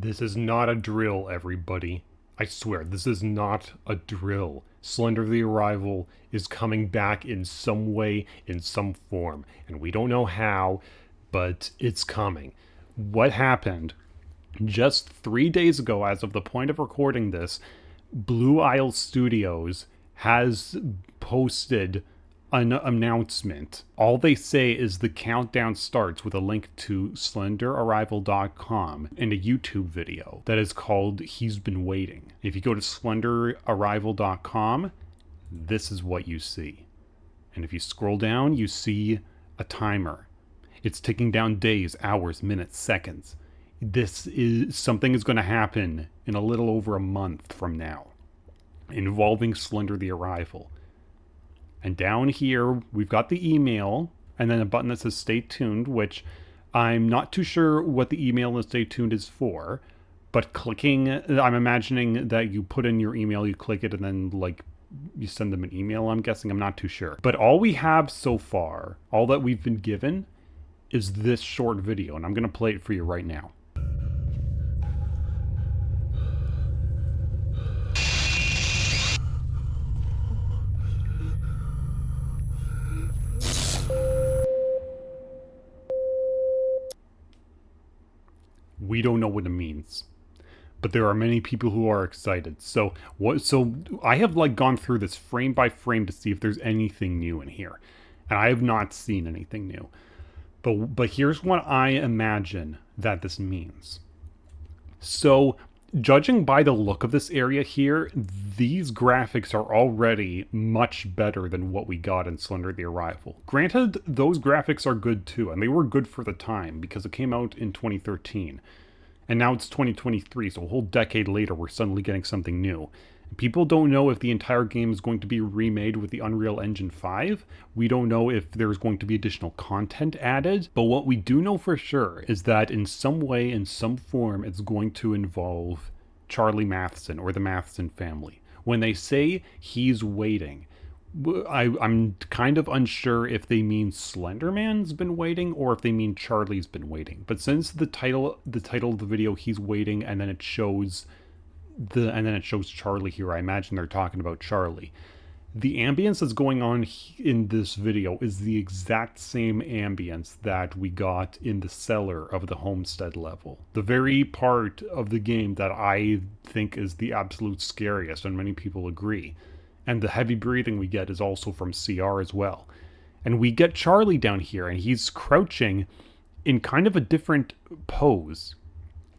This is not a drill, everybody. I swear, this is not a drill. Slender the Arrival is coming back in some way, in some form, and we don't know how, but it's coming. What happened? Just 3 days ago, as of the point of recording this, Blue Isle Studios has posted an announcement. All they say is the countdown starts with a link to slenderarrival.com and a YouTube video that is called He's Been Waiting. If you go to slenderarrival.com, this is what you see. And if you scroll down, you see a timer. It's ticking down days, hours, minutes, seconds. Something is going to happen in a little over a month from now, involving Slender the Arrival. And down here, we've got the email, and then a button that says stay tuned, which I'm not too sure what the email and stay tuned is for, but I'm imagining that you put in your email, you click it, and then, like, you send them an email, I'm guessing. I'm not too sure. But all we have so far, all that we've been given, is this short video, and I'm going to play it for you right now. We don't know what it means, but there are many people who are excited. So I have gone through this frame by frame to see if there's anything new in here, and I have not seen anything new. But here's what I imagine that this means. So, judging by the look of this area here, these graphics are already much better than what we got in Slender the Arrival. Granted, those graphics are good too, and they were good for the time because it came out in 2013. And now it's 2023, so a whole decade later, we're suddenly getting something new. People don't know if the entire game is going to be remade with the Unreal Engine 5. We don't know if there's going to be additional content added. But what we do know for sure is that in some way, in some form, it's going to involve Charlie Matheson or the Matheson family. When they say he's waiting, I'm kind of unsure if they mean Slenderman's been waiting or if they mean Charlie's been waiting. But since the title of the video, he's waiting, and then it shows Charlie here, I imagine they're talking about Charlie. The ambience that's going on in this video is the exact same ambience that we got in the cellar of the homestead level. The very part of the game that I think is the absolute scariest, and many people agree. And the heavy breathing we get is also from CR as well. And we get Charlie down here, and he's crouching in kind of a different pose.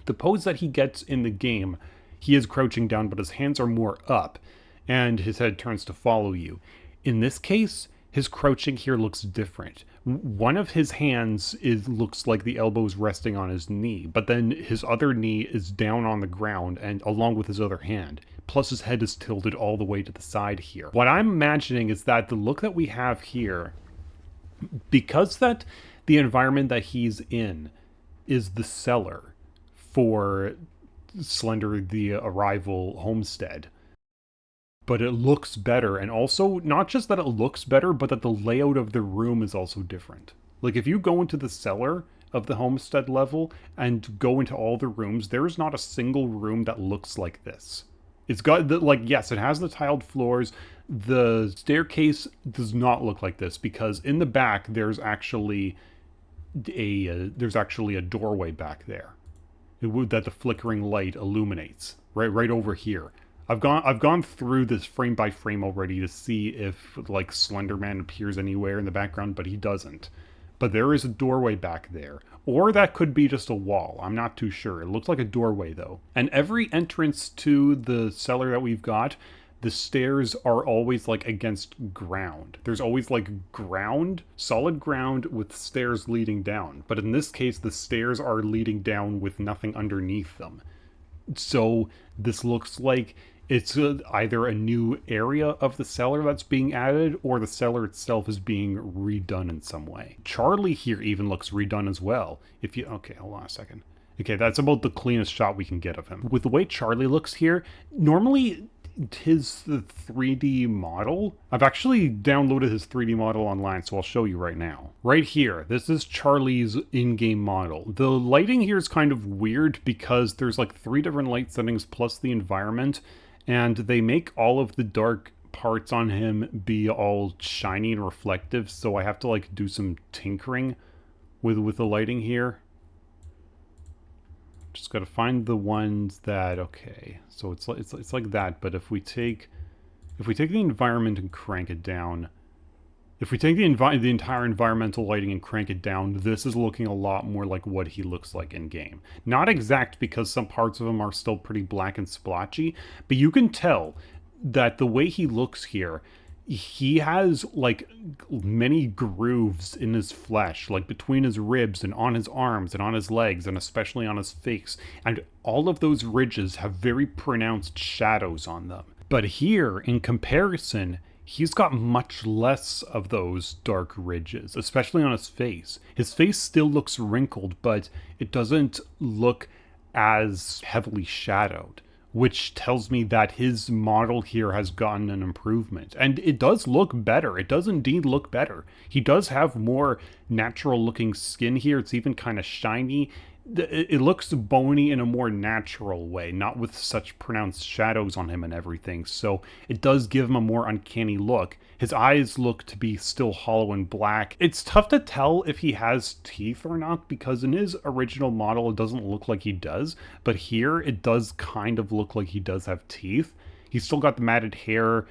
The pose that he gets in the game, he is crouching down, but his hands are more up, and his head turns to follow you. In this case, his crouching here looks different. One of his hands looks like the elbow's resting on his knee, but then his other knee is down on the ground, and along with his other hand. Plus his head is tilted all the way to the side here. What I'm imagining is that the look that we have here, because that the environment that he's in is the cellar for Slender the Arrival homestead, but it looks better, and also not just that it looks better, but that the layout of the room is also different. Like, if you go into the cellar of the homestead level and go into all the rooms, there is not a single room that looks like this. It's got yes, it has the tiled floors. The staircase does not look like this because in the back there's actually a doorway back there that the flickering light illuminates right over here. I've gone through this frame by frame already to see if Slenderman appears anywhere in the background, but he doesn't. But there is a doorway back there. Or that could be just a wall. I'm not too sure. It looks like a doorway, though. And every entrance to the cellar that we've got, the stairs are always, against ground. There's always, ground, solid ground with stairs leading down. But in this case, the stairs are leading down with nothing underneath them. So this looks like it's either a new area of the cellar that's being added, or the cellar itself is being redone in some way. Charlie here even looks redone as well. Okay, hold on a second. Okay, that's about the cleanest shot we can get of him. With the way Charlie looks here, normally his 3D model. I've actually downloaded his 3D model online, so I'll show you right now. Right here, this is Charlie's in-game model. The lighting here is kind of weird because there's like 3 different light settings plus the environment, and they make all of the dark parts on him be all shiny and reflective, so I have to like do some tinkering with the lighting here. Just got to find the ones that, okay, so it's like that, but if we take the environment and crank it down, if we take the entire environmental lighting and crank it down, this is looking a lot more like what he looks like in game. Not exact, because some parts of him are still pretty black and splotchy, but you can tell that the way he looks here, he has like many grooves in his flesh, like between his ribs and on his arms and on his legs and especially on his face. And all of those ridges have very pronounced shadows on them. But here, in comparison, he's got much less of those dark ridges, especially on his face. His face still looks wrinkled, but it doesn't look as heavily shadowed, which tells me that his model here has gotten an improvement. And it does look better. It does indeed look better. He does have more natural looking skin here. It's even kind of shiny. It looks bony in a more natural way, not with such pronounced shadows on him and everything. So it does give him a more uncanny look. His eyes look to be still hollow and black. It's tough to tell if he has teeth or not, because in his original model it doesn't look like he does, but here it does kind of look like he does have teeth. He's still got the matted hair.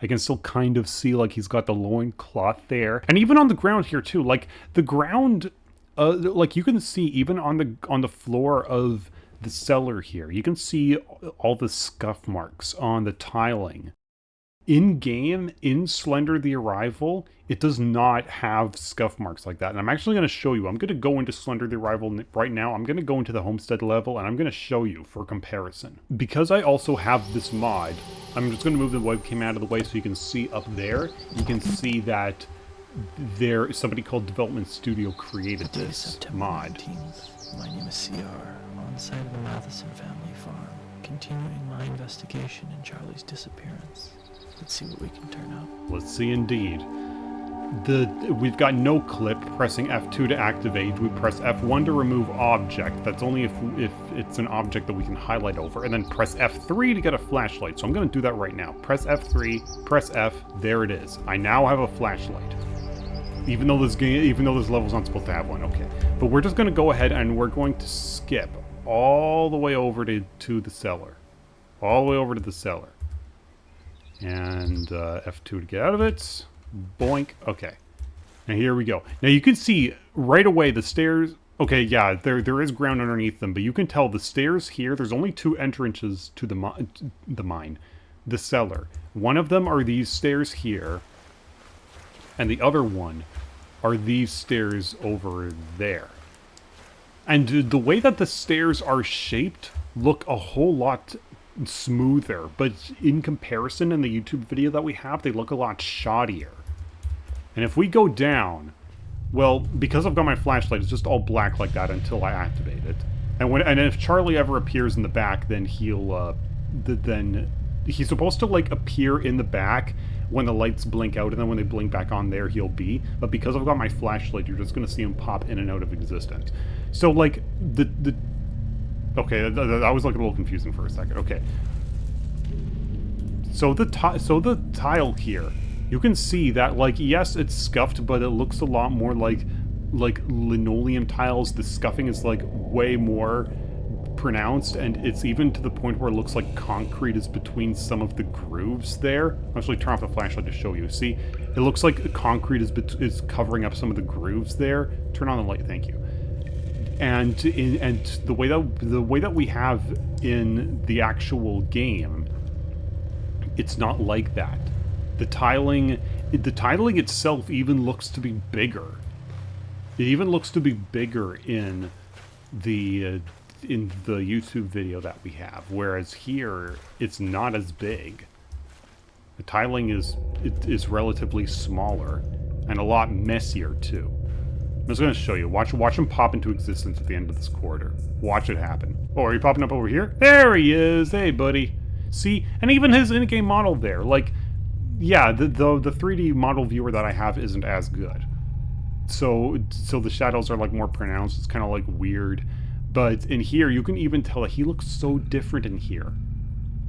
I can still kind of see like he's got the loincloth there. And even on the ground here too, like the ground, like you can see even on the floor of the cellar here, you can see all the scuff marks on the tiling. In game, in Slender the Arrival, it does not have scuff marks like that. And I'm actually going to show you. I'm going to go into Slender the Arrival right now. I'm going to go into the homestead level and I'm going to show you for comparison. Because I also have this mod, I'm just going to move the webcam out of the way so you can see up there. You can see that there somebody called Development Studio created this mod. 19th. My name is CR, on site of the Matheson family farm, continuing my investigation in Charlie's disappearance. Let's see what we can turn up. Let's see indeed. We've got no clip. Pressing F2 to activate. We press F1 to remove object. That's only if it's an object that we can highlight over. And then press F3 to get a flashlight. So I'm going to do that right now. Press F3, press F, there it is. I now have a flashlight. Even though this level's not supposed to have one, okay. But we're just going to go ahead and we're going to skip all the way over to the cellar. All the way over to the cellar. And F2 to get out of it. Boink. Okay. Now here we go. Now you can see right away the stairs. Okay, yeah, there is ground underneath them, but you can tell the stairs here, there's only 2 entrances to the cellar. One of them are these stairs here, and the other one are these stairs over there. And the way that the stairs are shaped look a whole lot smoother, but in comparison in the YouTube video that we have, they look a lot shoddier. And if we go down, well, because I've got my flashlight, it's just all black like that until I activate it. And if Charlie ever appears in the back, then then he's supposed to like appear in the back when the lights blink out, and then when they blink back on, there he'll be. But because I've got my flashlight, you're just gonna see him pop in and out of existence. So like okay, that was like a little confusing for a second. Okay. So the tile here, you can see that, like, yes, it's scuffed, but it looks a lot more like linoleum tiles. The scuffing is like way more pronounced, and it's even to the point where it looks like concrete is between some of the grooves there. I'll actually turn off the flashlight to show you. See, it looks like concrete is covering up some of the grooves there. Turn on the light, thank you. And the way that we have in the actual game, it's not like that. The tiling itself even looks to be bigger. It even looks to be bigger in the YouTube video that we have, whereas here it's not as big. The tiling is relatively smaller and a lot messier too. I'm just going to show you. Watch him pop into existence at the end of this corridor. Watch it happen. Oh, are you popping up over here? There he is! Hey, buddy! See, and even his in-game model there, like, yeah, the 3D model viewer that I have isn't as good. So the shadows are like more pronounced. It's kind of like weird, but in here you can even tell that he looks so different in here.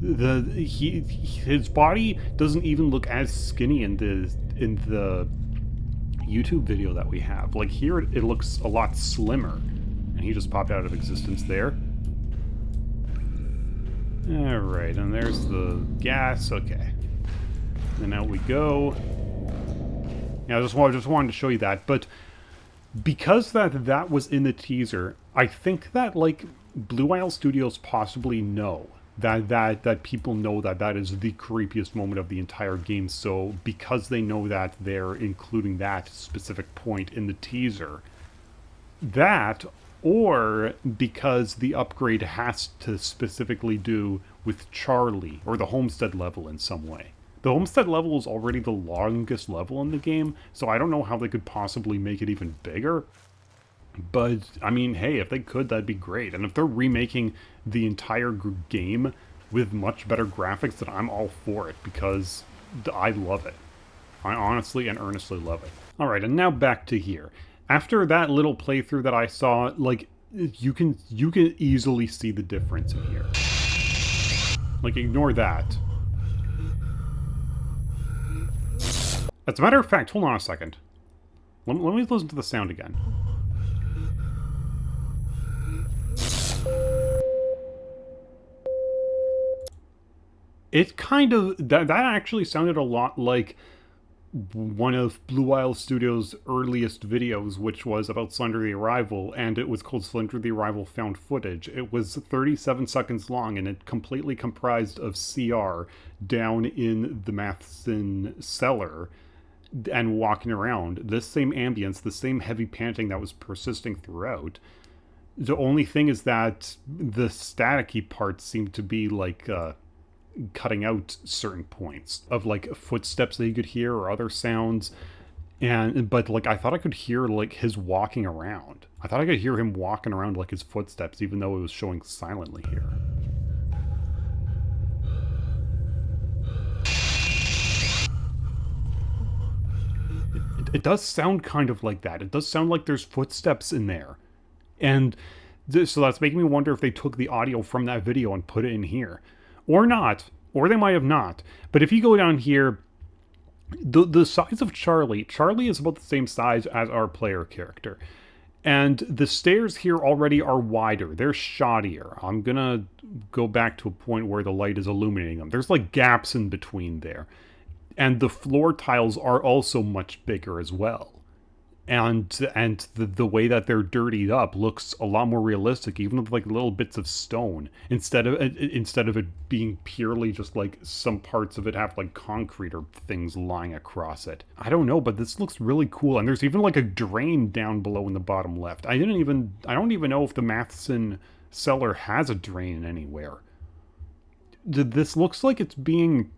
His body doesn't even look as skinny in the YouTube video that we have. Like here, it looks a lot slimmer, and he just popped out of existence there. All right, and there's the gas. Okay, and out we go. Yeah, I just wanted to show you that, but because that was in the teaser, I think that like Blue Isle Studios possibly know that people know that is the creepiest moment of the entire game. So because they know that, they're including that specific point in the teaser. That, or because the upgrade has to specifically do with Charlie or the homestead level in some way. The homestead level is already the longest level in the game, so I don't know how they could possibly make it even bigger. But, I mean, hey, if they could, that'd be great. And if they're remaking the entire game with much better graphics, then I'm all for it, because I love it. I honestly and earnestly love it. Alright, and now back to here. After that little playthrough that I saw, like, you can easily see the difference in here. Like, ignore that. As a matter of fact, hold on a second. Let me listen to the sound again. It kind of... That actually sounded a lot like one of Blue Isle Studios' earliest videos, which was about Slender the Arrival, and it was called Slender the Arrival Found Footage. It was 37 seconds long, and it completely comprised of CR down in the Matheson cellar and walking around. This same ambience, the same heavy panting that was persisting throughout. The only thing is that the staticky parts seem to be like cutting out certain points of like footsteps that you could hear or other sounds. But like I thought I could hear like his walking around. I thought I could hear him walking around like his footsteps, even though it was showing silently here. It does sound kind of like that. It does sound like there's footsteps in there. And so that's making me wonder if they took the audio from that video and put it in here. Or not. Or they might have not. But if you go down here, the size of Charlie is about the same size as our player character. And the stairs here already are wider. They're shoddier. I'm gonna go back to a point where the light is illuminating them. There's like gaps in between there. And the floor tiles are also much bigger as well. And the way that they're dirtied up looks a lot more realistic, even with like little bits of stone, instead of it being purely just like some parts of it have like concrete or things lying across it. I don't know, but this looks really cool. And there's even like a drain down below in the bottom left. I don't even know if the Matheson cellar has a drain anywhere. This looks like it's being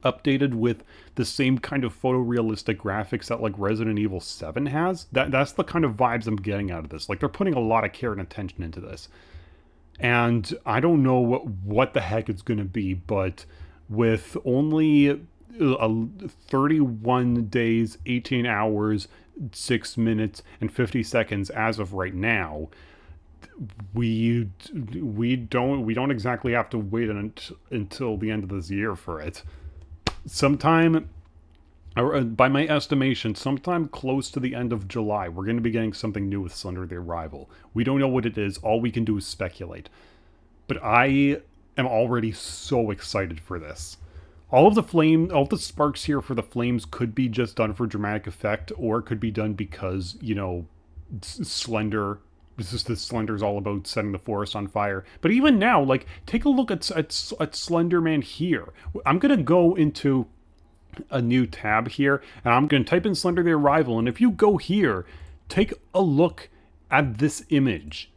updated with the same kind of photorealistic graphics that like Resident Evil 7 has. That's the kind of vibes I'm getting out of this. Like they're putting a lot of care and attention into this. And I don't know what the heck it's going to be, but with only 31 days, 18 hours, 6 minutes, and 50 seconds as of right now, we don't exactly have to wait until the end of this year for it. Sometime, by my estimation, sometime close to the end of July, we're going to be getting something new with Slender the Arrival. We don't know what it is. All we can do is speculate. But I am already so excited for this. All the sparks here for the flames could be just done for dramatic effect, or it could be done because, you know, Slender... Slender's all about setting the forest on fire. But even now, like, take a look at Slender Man here. I'm going to go into a new tab here, and I'm going to type in Slender the Arrival, and if you go here, take a look at this image.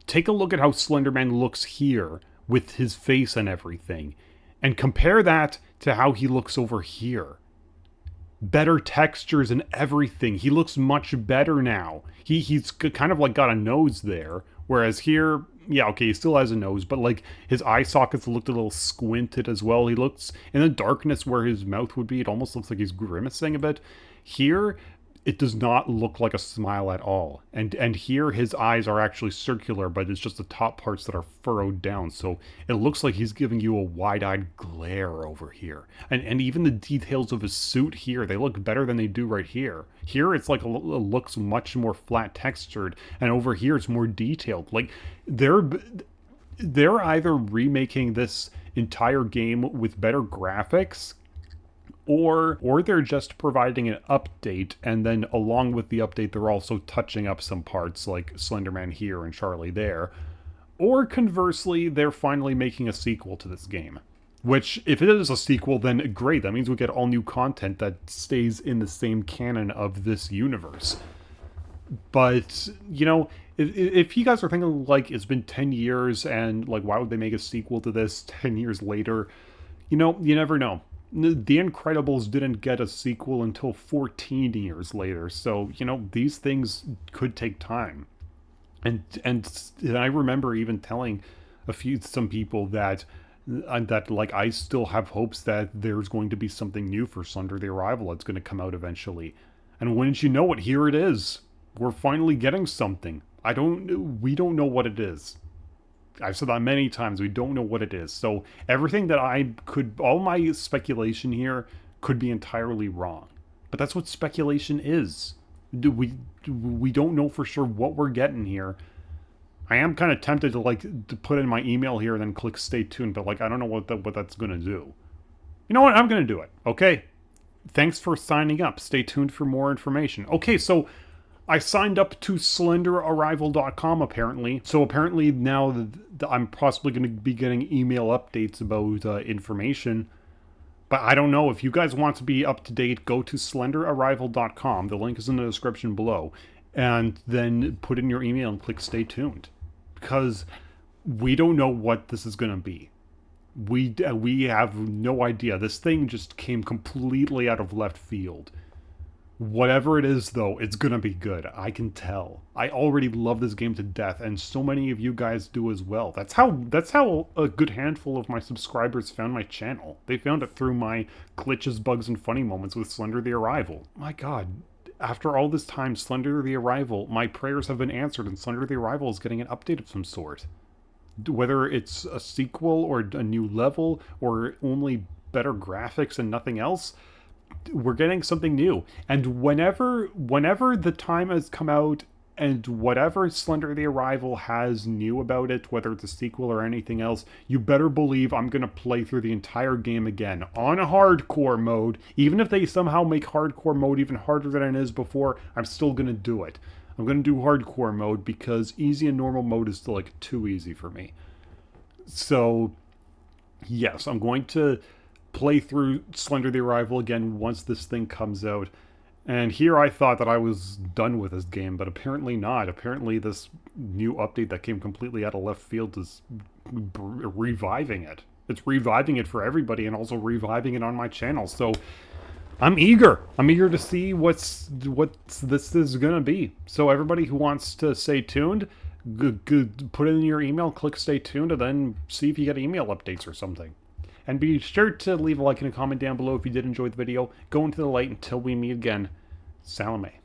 Take a look at how Slender Man looks here, with his face and everything, and compare that to how he looks over here. Better textures and everything. He looks much better now. He's kind of like got a nose there, whereas here yeah, okay, he still has a nose, but like his eye sockets looked a little squinted as well. He looks in the darkness where his mouth would be, it almost looks like he's grimacing a bit. Here, it does not look like a smile at all. And here his eyes are actually circular, but it's just the top parts that are furrowed down. So it looks like he's giving you a wide-eyed glare over here. And even the details of his suit here, they look better than they do right here. Here it's like it looks much more flat textured, and over here it's more detailed. Like they're either remaking this entire game with better graphics, or they're just providing an update, and then along with the update they're also touching up some parts like Slenderman here and Charlie there. Or conversely, they're finally making a sequel to this game. Which, if it is a sequel, then great. That means we get all new content that stays in the same canon of this universe. But, you know, if you guys are thinking, like, it's been 10 years and, like, why would they make a sequel to this 10 years later? You know, you never know. The Incredibles didn't get a sequel until 14 years later, so, you know, these things could take time. And I remember even telling some people that like I still have hopes that there's going to be something new for Slender the Arrival that's going to come out eventually. And wouldn't you know it, here it is. We're finally getting something. We don't know what it is. I've said that many times, we don't know what it is. So everything that all my speculation here could be entirely wrong. But that's what speculation is. We don't know for sure what we're getting here. I am kind of tempted to put in my email here and then click stay tuned, but like I don't know what that's going to do. You know what? I'm going to do it. Okay. Thanks for signing up. Stay tuned for more information. Okay, so I signed up to SlenderArrival.com apparently. So apparently now I'm possibly going to be getting email updates about information. But I don't know. If you guys want to be up to date, go to SlenderArrival.com. The link is in the description below. And then put in your email and click stay tuned. Because we don't know what this is going to be. We have no idea. This thing just came completely out of left field. Whatever it is, though, it's gonna be good. I can tell. I already love this game to death, and so many of you guys do as well. That's how a good handful of my subscribers found my channel. They found it through my glitches, bugs, and funny moments with Slender the Arrival. My god, after all this time, Slender the Arrival, my prayers have been answered, and Slender the Arrival is getting an update of some sort. Whether it's a sequel, or a new level, or only better graphics and nothing else, we're getting something new. And whenever the time has come out and whatever Slender the Arrival has new about it, whether it's a sequel or anything else, you better believe I'm going to play through the entire game again on a hardcore mode. Even if they somehow make hardcore mode even harder than it is before, I'm still going to do it. I'm going to do hardcore mode because easy and normal mode is still like too easy for me. So yes, I'm going to play through Slender the Arrival again once this thing comes out. And here I thought that I was done with this game, but apparently not. Apparently this new update that came completely out of left field is reviving it. It's reviving it for everybody and also reviving it on my channel. So I'm eager. I'm eager to see what this is gonna be. So everybody who wants to stay tuned, put it in your email, click stay tuned, and then see if you get email updates or something. And be sure to leave a like and a comment down below if you did enjoy the video. Go into the light until we meet again. Salome.